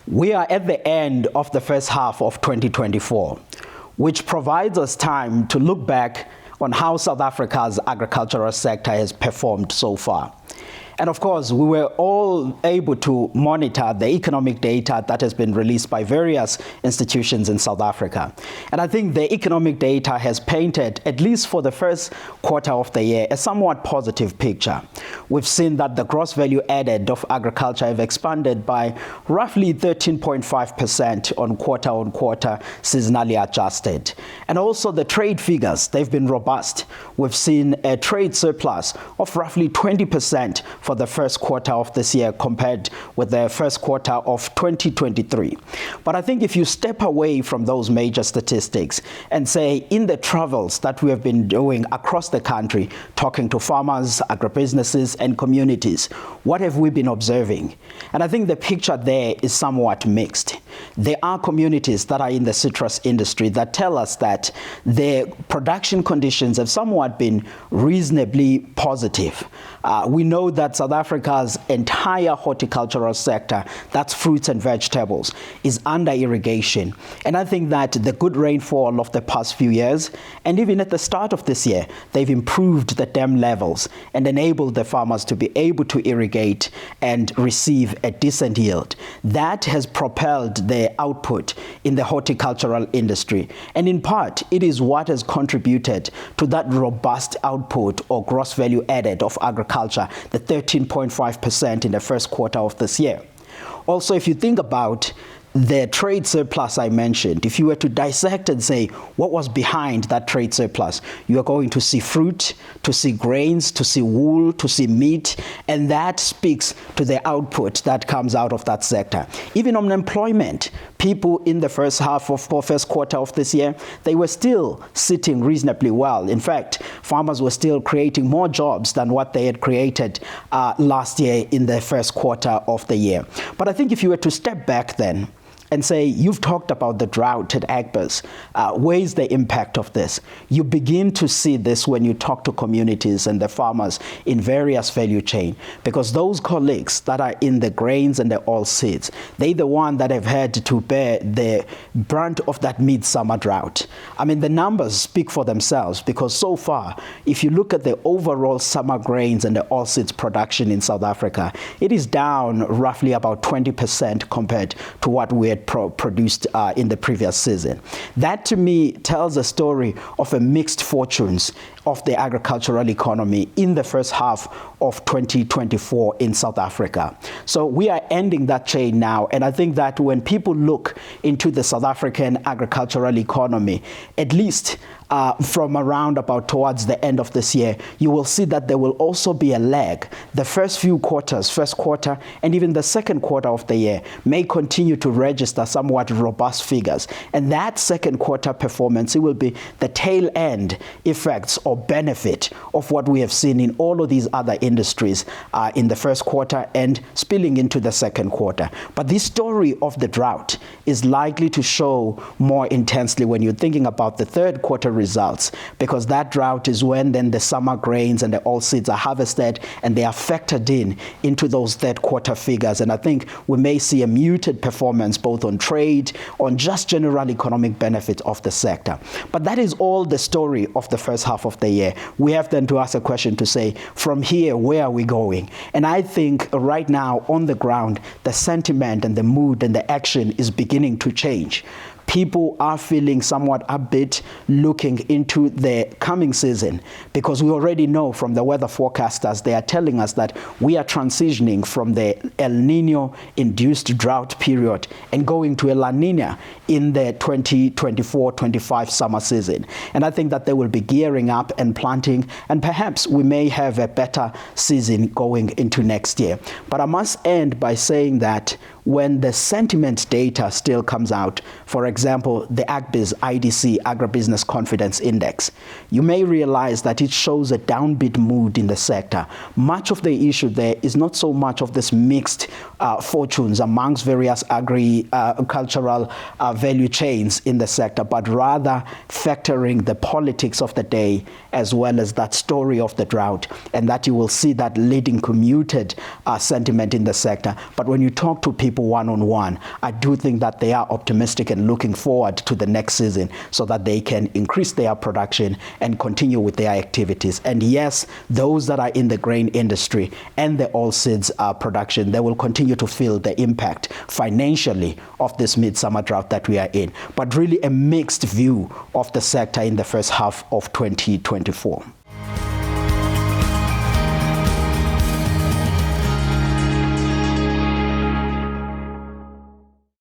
We are at the end of the first half of 2024, which provides us time to look back on how South Africa's agricultural sector has performed so far. And of course, we were all able to monitor the economic data that has been released by various institutions in South Africa. And I think the economic data has painted, at least for the first quarter of the year, a somewhat positive picture. We've seen that the gross value added of agriculture have expanded by roughly 13.5% on quarter, seasonally adjusted. And also the trade figures, they've been robust. We've seen a trade surplus of roughly 20% for the first quarter of this year compared with the first quarter of 2023. But I think if you step away from those major statistics and say in the travels that we have been doing across the country, talking to farmers, agribusinesses and communities, what have we been observing? And I think the picture there is somewhat mixed. There are communities that are in the citrus industry that tell us that their production conditions have somewhat been reasonably positive. We know that South Africa's entire horticultural sector, that's fruits and vegetables, is under irrigation. And I think that the good rainfall of the past few years, and even at the start of this year, they've improved the dam levels and enabled the farmers to be able to irrigate and receive a decent yield. That has propelled the output in the horticultural industry. And in part, it is what has contributed to that robust output or gross value added of agriculture, the 13.5% in the first quarter of this year. Also, if you think about the trade surplus I mentioned, if you were to dissect and say what was behind that trade surplus, you are going to see fruit, to see grains, to see wool, to see meat, and that speaks to the output that comes out of that sector. Even on employment, people in the first quarter of this year, they were still sitting reasonably well. In fact, farmers were still creating more jobs than what they had created last year in the first quarter of the year. But I think if you were to step back then and say, you've talked about the drought at Agbiz. Where is the impact of this? You begin to see this when you talk to communities and the farmers in various value chain, because those colleagues that are in the grains and the oilseeds, they're the one that have had to bear the brunt of that midsummer drought. I mean, the numbers speak for themselves, because so far, if you look at the overall summer grains and the oilseeds production in South Africa, it is down roughly about 20% compared to what we had produced in the previous season. That to me tells a story of a mixed fortunes of the agricultural economy in the first half of 2024 in South Africa. So we are ending that chain now, and I think that when people look into the South African agricultural economy, at least from around about towards the end of this year, you will see that there will also be a lag. The first few quarters, first quarter, and even the second quarter of the year may continue to register somewhat robust figures. And that second quarter performance, it will be the tail end effects or benefit of what we have seen in all of these other industries in the first quarter and spilling into the second quarter. But this story of the drought is likely to show more intensely when you're thinking about the third quarter results, because that drought is when then the summer grains and the oilseeds are harvested and they are factored into those third quarter figures. And I think we may see a muted performance both on trade, on just general economic benefit of the sector. But that is all the story of the first half of the year. We have then to ask a question to say, from here, where are we going? And I think right now on the ground, the sentiment and the mood and the action is beginning to change. People are feeling somewhat upbeat looking into the coming season, because we already know from the weather forecasters, they are telling us that we are transitioning from the El Nino induced drought period and going to a La Nina in the 2024-25 summer season. And I think that they will be gearing up and planting, and perhaps we may have a better season going into next year. But I must end by saying that when the sentiment data still comes out, for example, the Agbiz IDC Agribusiness Confidence Index, you may realize that it shows a downbeat mood in the sector. Much of the issue there is not so much of this mixed fortunes amongst various agricultural value chains in the sector, but rather factoring the politics of the day as well as that story of the drought, and that you will see that leading to muted sentiment in the sector. But when you talk to people, people one-on-one, I do think that they are optimistic and looking forward to the next season so that they can increase their production and continue with their activities. And yes, those that are in the grain industry and the oilseeds production, they will continue to feel the impact financially of this midsummer drought that we are in. But really a mixed view of the sector in the first half of 2024.